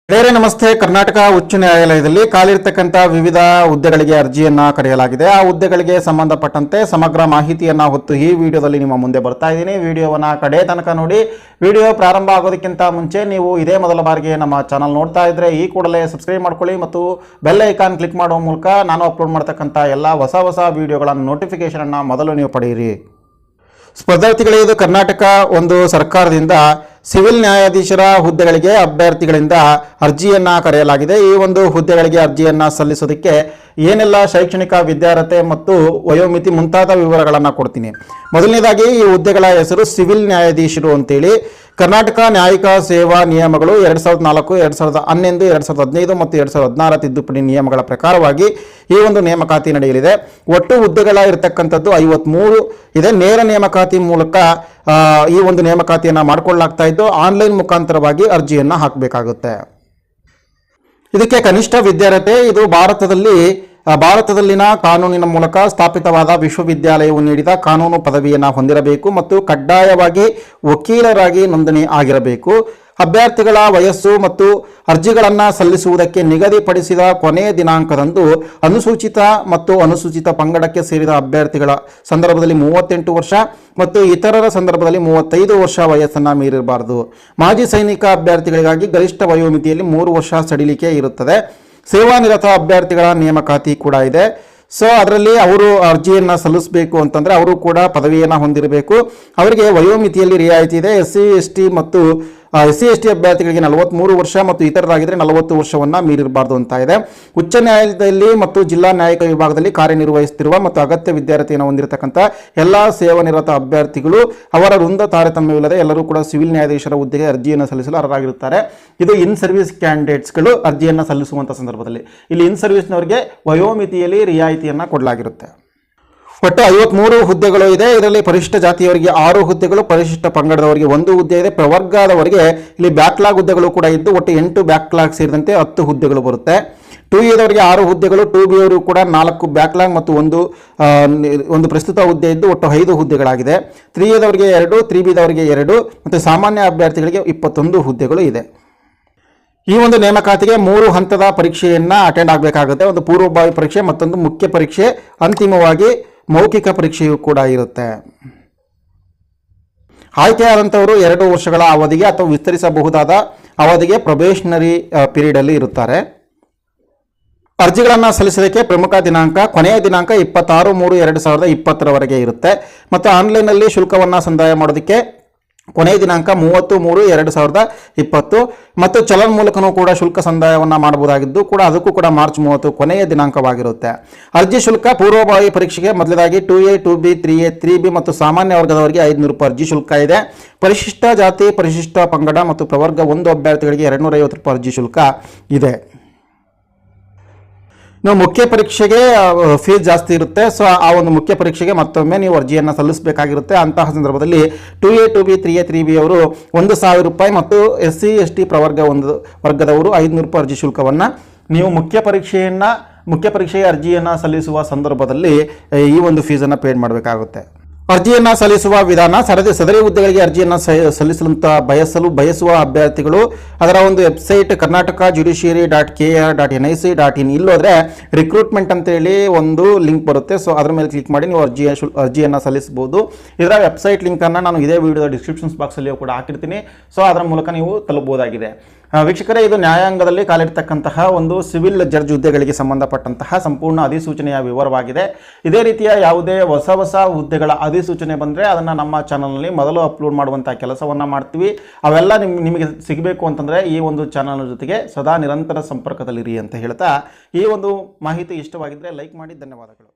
ಬೇರೆ ನಮಸ್ತೆ. ಕರ್ನಾಟಕ ಉಚ್ಚ ನ್ಯಾಯಾಲಯದಲ್ಲಿ ಖಾಲಿರ್ತಕ್ಕಂಥ ವಿವಿಧ ಹುದ್ದೆಗಳಿಗೆ ಅರ್ಜಿಯನ್ನ ಕರೆಯಲಾಗಿದೆ. ಆ ಹುದ್ದೆಗಳಿಗೆ ಸಂಬಂಧಪಟ್ಟಂತೆ ಸಮಗ್ರ ಮಾಹಿತಿಯನ್ನ ಹೊತ್ತು ಈ ವಿಡಿಯೋದಲ್ಲಿ ನಿಮ್ಮ ಮುಂದೆ ಬರ್ತಾ ಇದ್ದೀನಿ. ವಿಡಿಯೋವನ್ನ ಕಡೆ ತನಕ ನೋಡಿ. ವಿಡಿಯೋ ಪ್ರಾರಂಭ ಆಗೋದಕ್ಕಿಂತ ಮುಂಚೆ ನೀವು ಇದೇ ಮೊದಲ ಬಾರಿಗೆ ನಮ್ಮ ಚಾನಲ್ ನೋಡ್ತಾ ಇದ್ರೆ ಈ ಕೂಡಲೇ ಸಬ್ಸ್ಕ್ರೈಬ್ ಮಾಡ್ಕೊಳ್ಳಿ ಮತ್ತು ಬೆಲ್ ಐಕಾನ್ ಕ್ಲಿಕ್ ಮಾಡುವ ಮೂಲಕ ನಾನು ಅಪ್ಲೋಡ್ ಮಾಡ್ತಕ್ಕಂಥ ಎಲ್ಲ ಹೊಸ ವಿಡಿಯೋಗಳ ನೋಟಿಫಿಕೇಶನ್ ಅನ್ನ ಮೊದಲು ನೀವು ಪಡೆಯಿರಿ. ಸ್ಪರ್ಧಾರ್ಥಿಗಳೇ, ಇದು ಕರ್ನಾಟಕ ಒಂದು ಸರ್ಕಾರದಿಂದ ಸಿವಿಲ್ ನ್ಯಾಯಾಧೀಶರ ಹುದ್ದೆಗಳಿಗೆ ಅಭ್ಯರ್ಥಿಗಳಿಂದ ಅರ್ಜಿಯನ್ನ ಕರೆಯಲಾಗಿದೆ. ಈ ಒಂದು ಹುದ್ದೆಗಳಿಗೆ ಅರ್ಜಿಯನ್ನ ಸಲ್ಲಿಸೋದಕ್ಕೆ ಏನೆಲ್ಲ ಶೈಕ್ಷಣಿಕ ವಿದ್ಯಾರ್ಹತೆ ಮತ್ತು ವಯೋಮಿತಿ ಮುಂತಾದ ವಿವರಗಳನ್ನು ಕೊಡ್ತೀನಿ. ಮೊದಲನೇದಾಗಿ ಈ ಹುದ್ದೆಗಳ ಹೆಸರು ಸಿವಿಲ್ ನ್ಯಾಯಾಧೀಶರು ಅಂತೇಳಿ. ಕರ್ನಾಟಕ ನ್ಯಾಯಿಕ ಸೇವಾ ನಿಯಮಗಳು 2004, 2011, 2015 ಮತ್ತು 2016 ತಿದ್ದುಪಡಿ ನಿಯಮಗಳ ಪ್ರಕಾರವಾಗಿ ಈ ಒಂದು ನೇಮಕಾತಿ ನಡೆಯಲಿದೆ. ಒಟ್ಟು ಹುದ್ದೆಗಳ ಇರತಕ್ಕಂಥದ್ದು 53 ಇದೆ. ನೇರ ನೇಮಕಾತಿ ಮೂಲಕ ಈ ಒಂದು ನೇಮಕಾತಿಯನ್ನು ಮಾಡಿಕೊಳ್ಳಲಾಗ್ತಾ ಇದ್ದು ಆನ್ಲೈನ್ ಮುಖಾಂತರವಾಗಿ ಅರ್ಜಿಯನ್ನು ಹಾಕಬೇಕಾಗುತ್ತೆ. ಇದಕ್ಕೆ ಕನಿಷ್ಠ ವಿದ್ಯಾರ್ಹತೆ ಇದು ಭಾರತದಲ್ಲಿನ ಕಾನೂನಿನ ಮೂಲಕ ಸ್ಥಾಪಿತವಾದ ವಿಶ್ವವಿದ್ಯಾಲಯವು ನೀಡಿದ ಕಾನೂನು ಪದವಿಯನ್ನು ಹೊಂದಿರಬೇಕು ಮತ್ತು ಕಡ್ಡಾಯವಾಗಿ ವಕೀಲರಾಗಿ ನೋಂದಣಿ ಆಗಿರಬೇಕು. ಅಭ್ಯರ್ಥಿಗಳ ವಯಸ್ಸು ಮತ್ತು ಅರ್ಜಿಗಳನ್ನು ಸಲ್ಲಿಸುವುದಕ್ಕೆ ನಿಗದಿಪಡಿಸಿದ ಕೊನೆಯ ದಿನಾಂಕದಂದು ಅನುಸೂಚಿತ ಮತ್ತು ಅನುಸೂಚಿತ ಪಂಗಡಕ್ಕೆ ಸೇರಿದ ಅಭ್ಯರ್ಥಿಗಳ ಸಂದರ್ಭದಲ್ಲಿ 38 ವರ್ಷ ಮತ್ತು ಇತರರ ಸಂದರ್ಭದಲ್ಲಿ 35 ವರ್ಷ ವಯಸ್ಸನ್ನು ಮೀರಿರಬಾರದು. ಮಾಜಿ ಸೈನಿಕ ಅಭ್ಯರ್ಥಿಗಳಿಗಾಗಿ ಗರಿಷ್ಠ ವಯೋಮಿತಿಯಲ್ಲಿ 3 ವರ್ಷ ಸಡಿಲಿಕೆ ಇರುತ್ತದೆ. ಸೇವಾನಿರತ ಅಭ್ಯರ್ಥಿಗಳ ನೇಮಕಾತಿ ಕೂಡ ಇದೆ. ಸೊ ಅದರಲ್ಲಿ ಅವರು ಅರ್ಜಿಯನ್ನು ಸಲ್ಲಿಸಬೇಕು ಅಂತಂದರೆ ಅವರು ಕೂಡ ಪದವಿಯನ್ನು ಹೊಂದಿರಬೇಕು. ಅವರಿಗೆ ವಯೋಮಿತಿಯಲ್ಲಿ ರಿಯಾಯಿತಿ ಇದೆ. ಎಸ್ ಸಿ ಎಸ್ ಟಿ ಅಭ್ಯರ್ಥಿಗಳಿಗೆ 43 ವರ್ಷ ಮತ್ತು ಇತರರಾಗಿದ್ದರೆ 40 ವರ್ಷವನ್ನು ಮೀರಿರಬಾರ್ದು ಅಂತ ಇದೆ. ಉಚ್ಚ ನ್ಯಾಯಾಲಯದಲ್ಲಿ ಮತ್ತು ಜಿಲ್ಲಾ ನ್ಯಾಯಿಕ ವಿಭಾಗದಲ್ಲಿ ಕಾರ್ಯನಿರ್ವಹಿಸುತ್ತಿರುವ ಮತ್ತು ಅಗತ್ಯ ವಿದ್ಯಾರ್ಥಿಯನ್ನು ಹೊಂದಿರತಕ್ಕಂಥ ಎಲ್ಲ ಸೇವಾನಿರತ ಅಭ್ಯರ್ಥಿಗಳು ಅವರ ವೃಂದ ತಾರತಮ್ಯವಿಲ್ಲದೆ ಎಲ್ಲರೂ ಕೂಡ ಸಿವಿಲ್ ನ್ಯಾಯಾಧೀಶರ ಹುದ್ದೆಗೆ ಅರ್ಜಿಯನ್ನು ಸಲ್ಲಿಸಲು ಅರ್ಹರಾಗಿರುತ್ತಾರೆ. ಇದು ಇನ್ ಸರ್ವಿಸ್ ಕ್ಯಾಂಡಿಡೇಟ್ಸ್ಗಳು ಅರ್ಜಿಯನ್ನು ಸಲ್ಲಿಸುವಂಥ ಸಂದರ್ಭದಲ್ಲಿ ಇಲ್ಲಿ ಇನ್ ಸರ್ವಿಸ್ನವರಿಗೆ ವಯೋಮಿತಿಯಲ್ಲಿ ರಿಯಾಯಿತಿಯನ್ನು ಕೊಡಲಾಗಿರುತ್ತೆ. ಒಟ್ಟು 53 ಹುದ್ದೆಗಳು ಇದೆ. ಇದರಲ್ಲಿ ಪರಿಶಿಷ್ಟ ಜಾತಿಯವರಿಗೆ 6 ಹುದ್ದೆಗಳು, ಪರಿಶಿಷ್ಟ ಪಂಗಡದವರಿಗೆ 1 ಹುದ್ದೆ ಇದೆ. ಪ್ರವರ್ಗದವರಿಗೆ ಇಲ್ಲಿ ಬ್ಯಾಕ್ಲಾಗ್ ಹುದ್ದೆಗಳು ಕೂಡ ಇದ್ದು ಒಟ್ಟು 8 ಬ್ಯಾಕ್ಲಾಗ್ ಸೇರಿದಂತೆ 10 ಹುದ್ದೆಗಳು ಬರುತ್ತೆ. 2A ದವರಿಗೆ 6 ಹುದ್ದೆಗಳು, 2B ಅವರು ಕೂಡ 4 ಬ್ಯಾಕ್ಲಾಗ್ ಮತ್ತು ಒಂದು ಪ್ರಸ್ತುತ ಹುದ್ದೆ ಇದ್ದು ಒಟ್ಟು 5 ಹುದ್ದೆಗಳಾಗಿದೆ. 3A ದವರಿಗೆ 2, 3B ದವರಿಗೆ 2 ಮತ್ತು ಸಾಮಾನ್ಯ ಅಭ್ಯರ್ಥಿಗಳಿಗೆ 21 ಹುದ್ದೆಗಳು ಇದೆ. ಈ ಒಂದು ನೇಮಕಾತಿಗೆ 3 ಹಂತದ ಪರೀಕ್ಷೆಯನ್ನು ಅಟೆಂಡ್ ಆಗಬೇಕಾಗುತ್ತೆ. ಒಂದು ಪೂರ್ವಭಾವಿ ಪರೀಕ್ಷೆ, ಮತ್ತೊಂದು ಮುಖ್ಯ ಪರೀಕ್ಷೆ, ಅಂತಿಮವಾಗಿ ಮೌಖಿಕ ಪರೀಕ್ಷೆಯೂ ಕೂಡ ಇರುತ್ತೆ. ಆಯ್ಕೆಯಾದಂಥವರು 2 ವರ್ಷಗಳ ಅವಧಿಗೆ ಅಥವಾ ವಿಸ್ತರಿಸಬಹುದಾದ ಅವಧಿಗೆ ಪ್ರೊಬೇಷನರಿ ಪೀರಿಯಡ್ ಅಲ್ಲಿ ಇರುತ್ತಾರೆ. ಅರ್ಜಿಗಳನ್ನು ಸಲ್ಲಿಸೋದಕ್ಕೆ ಪ್ರಮುಖ ದಿನಾಂಕ ಕೊನೆಯ ದಿನಾಂಕ 26/3/2020 ಇರುತ್ತೆ. ಮತ್ತು ಆನ್ಲೈನಲ್ಲಿ ಶುಲ್ಕವನ್ನು ಸಂದಾಯ ಮಾಡೋದಕ್ಕೆ ಕೊನೆಯ ದಿನಾಂಕ 30/3/2020 ಮತ್ತು ಚಲನ್ ಮೂಲಕನೂ ಕೂಡ ಶುಲ್ಕ ಸಂದಾಯವನ್ನು ಮಾಡಬಹುದಾಗಿದ್ದು ಕೂಡ ಅದಕ್ಕೂ ಕೂಡ ಮಾರ್ಚ್ 30 ಕೊನೆಯ ದಿನಾಂಕವಾಗಿರುತ್ತೆ. ಅರ್ಜಿ ಶುಲ್ಕ ಪೂರ್ವಭಾವಿ ಪರೀಕ್ಷೆಗೆ ಮೊದಲಾಗಿ 2A, 2B, 3A, 3B ಮತ್ತು ಸಾಮಾನ್ಯ ವರ್ಗದವರಿಗೆ 500 ರೂಪಾಯಿ ಅರ್ಜಿ ಶುಲ್ಕ ಇದೆ. ಪರಿಶಿಷ್ಟ ಜಾತಿ, ಪರಿಶಿಷ್ಟ ಪಂಗಡ ಮತ್ತು ಪ್ರವರ್ಗ 1 ಅಭ್ಯರ್ಥಿಗಳಿಗೆ 250 ರೂಪಾಯಿ ಅರ್ಜಿ ಶುಲ್ಕ ಇದೆ. ನೀವು ಮುಖ್ಯ ಪರೀಕ್ಷೆಗೆ ಫೀಸ್ ಜಾಸ್ತಿ ಇರುತ್ತೆ. ಸೊ ಆ ಒಂದು ಮುಖ್ಯ ಪರೀಕ್ಷೆಗೆ ಮತ್ತೊಮ್ಮೆ ನೀವು ಅರ್ಜಿಯನ್ನು ಸಲ್ಲಿಸಬೇಕಾಗಿರುತ್ತೆ. ಅಂತಹ ಸಂದರ್ಭದಲ್ಲಿ 2A, 2B, 3A, 3B ಅವರು 1,000 ರೂಪಾಯಿ ಮತ್ತು SC, ST ಪ್ರವರ್ಗ 1 ವರ್ಗದವರು 500 ರೂಪಾಯಿ ಅರ್ಜಿ ಶುಲ್ಕವನ್ನು ನೀವು ಮುಖ್ಯ ಪರೀಕ್ಷೆಯ ಅರ್ಜಿಯನ್ನು ಸಲ್ಲಿಸುವ ಸಂದರ್ಭದಲ್ಲಿ ಈ ಒಂದು ಫೀಸನ್ನು ಪೇಡ್ ಮಾಡಬೇಕಾಗುತ್ತೆ. ಅರ್ಜಿಯನ್ನು ಸಲ್ಲಿಸುವ ವಿಧಾನ: ಸದರಿ ಹುದ್ದೆಗಳಿಗೆ ಅರ್ಜಿಯನ್ನು ಸಲ್ಲಿಸಲಂತ ಬಯಸುವ ಅಭ್ಯರ್ಥಿಗಳು ಅದರ ಒಂದು ವೆಬ್ಸೈಟ್ karnataka.judiciary.kr.nic.in ಇಲ್ಲೋದ್ರೆ ರಿಕ್ರೂಟ್ಮೆಂಟ್ ಅಂತೇಳಿ ಒಂದು ಲಿಂಕ್ ಬರುತ್ತೆ. ಸೊ ಅದರ ಮೇಲೆ ಕ್ಲಿಕ್ ಮಾಡಿ ನೀವು ಅರ್ಜಿಯನ್ನು ಸಲ್ಲಿಸಬಹುದು. ಇದರ ವೆಬ್ಸೈಟ್ ಲಿಂಕನ್ನು ನಾನು ಇದೇ ವಿಡಿಯೋದ ಡಿಸ್ಕ್ರಿಪ್ಷನ್ಸ್ ಬಾಕ್ಸಲ್ಲಿ ಕೂಡ ಹಾಕಿರ್ತೀನಿ. ಸೊ ಅದರ ಮೂಲಕ ನೀವು ತಲುಪಬಹುದಾಗಿದೆ. ವೀಕ್ಷಕರೇ, ಇದು ನ್ಯಾಯಾಂಗದಲ್ಲಿ ಕಾಲಿರ್ತಕ್ಕಂತಹ ಒಂದು ಸಿವಿಲ್ ಜಡ್ಜ್ ಹುದ್ದೆಗಳಿಗೆ ಸಂಬಂಧಪಟ್ಟಂತಹ ಸಂಪೂರ್ಣ ಅಧಿಸೂಚನೆಯ ವಿವರವಾಗಿದೆ. ಇದೇ ರೀತಿಯ ಯಾವುದೇ ಹೊಸ ಹುದ್ದೆಗಳ ಅಧಿಸೂಚನೆ ಬಂದರೆ ಅದನ್ನು ನಮ್ಮ ಚಾನಲ್ನಲ್ಲಿ ಮೊದಲು ಅಪ್ಲೋಡ್ ಮಾಡುವಂಥ ಕೆಲಸವನ್ನು ಮಾಡ್ತೀವಿ. ಅವೆಲ್ಲ ನಿಮಗೆ ಸಿಗಬೇಕು ಅಂತಂದರೆ ಈ ಒಂದು ಚಾನಲ್ ಜೊತೆಗೆ ಸದಾ ನಿರಂತರ ಸಂಪರ್ಕದಲ್ಲಿರಿ ಅಂತ ಹೇಳ್ತಾ ಈ ಒಂದು ಮಾಹಿತಿ ಇಷ್ಟವಾಗಿದ್ದರೆ ಲೈಕ್ ಮಾಡಿ. ಧನ್ಯವಾದಗಳು.